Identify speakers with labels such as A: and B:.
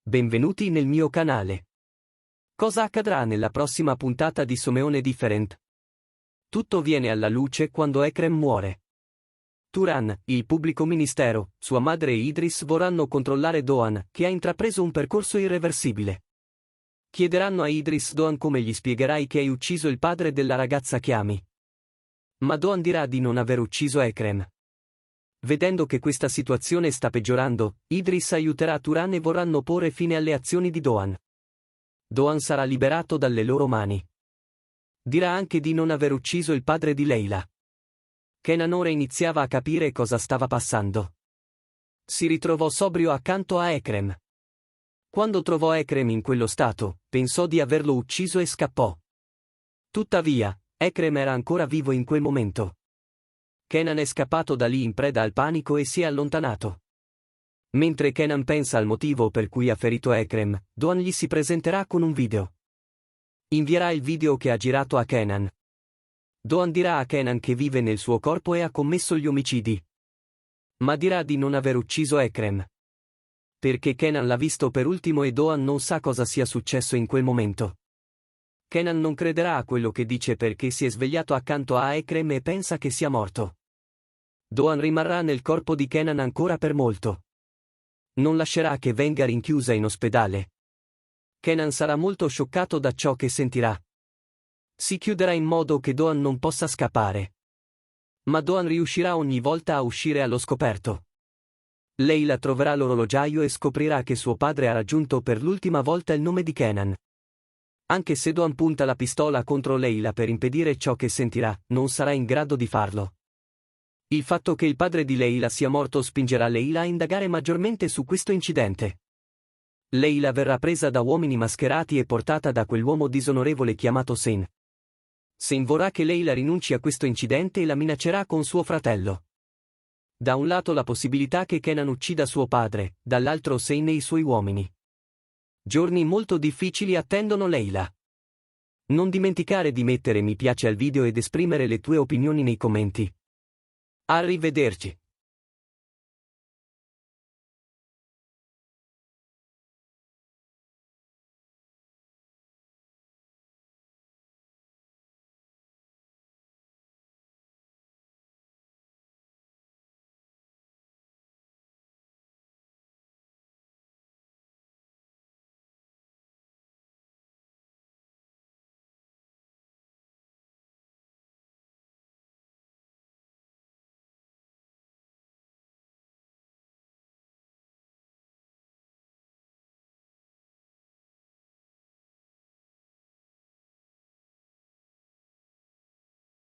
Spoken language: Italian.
A: Benvenuti nel mio canale. Cosa accadrà nella prossima puntata di Someone Different? Tutto viene alla luce quando Ekrem muore. Turan, il pubblico ministero, sua madre e Idris vorranno controllare Doan, che ha intrapreso un percorso irreversibile. Chiederanno a Idris: Doan, come gli spiegherai che hai ucciso il padre della ragazza che ami? Ma Doan dirà di non aver ucciso Ekrem. Vedendo che questa situazione sta peggiorando, Idris aiuterà Turan e vorranno porre fine alle azioni di Doan. Doan sarà liberato dalle loro mani. Dirà anche di non aver ucciso il padre di Leila. Kenan ora iniziava a capire cosa stava passando. Si ritrovò sobrio accanto a Ekrem. Quando trovò Ekrem in quello stato, pensò di averlo ucciso e scappò. Tuttavia, Ekrem era ancora vivo in quel momento. Kenan è scappato da lì in preda al panico e si è allontanato. Mentre Kenan pensa al motivo per cui ha ferito Ekrem, Doan gli si presenterà con un video. Invierà il video che ha girato a Kenan. Doan dirà a Kenan che vive nel suo corpo e ha commesso gli omicidi. Ma dirà di non aver ucciso Ekrem. Perché Kenan l'ha visto per ultimo e Doan non sa cosa sia successo in quel momento. Kenan non crederà a quello che dice perché si è svegliato accanto a Ekrem e pensa che sia morto. Doan rimarrà nel corpo di Kenan ancora per molto. Non lascerà che venga rinchiusa in ospedale. Kenan sarà molto scioccato da ciò che sentirà. Si chiuderà in modo che Doan non possa scappare. Ma Doan riuscirà ogni volta a uscire allo scoperto. Leila troverà l'orologiaio e scoprirà che suo padre ha raggiunto per l'ultima volta il nome di Kenan. Anche se Doan punta la pistola contro Leila per impedire ciò che sentirà, non sarà in grado di farlo. Il fatto che il padre di Leila sia morto spingerà Leila a indagare maggiormente su questo incidente. Leila verrà presa da uomini mascherati e portata da quell'uomo disonorevole chiamato Sen. Sen vorrà che Leila rinunci a questo incidente e la minaccerà con suo fratello. Da un lato la possibilità che Kenan uccida suo padre, dall'altro Sen e i suoi uomini. Giorni molto difficili attendono Leila. Non dimenticare di mettere mi piace al video ed esprimere le tue opinioni nei commenti. Arrivederci.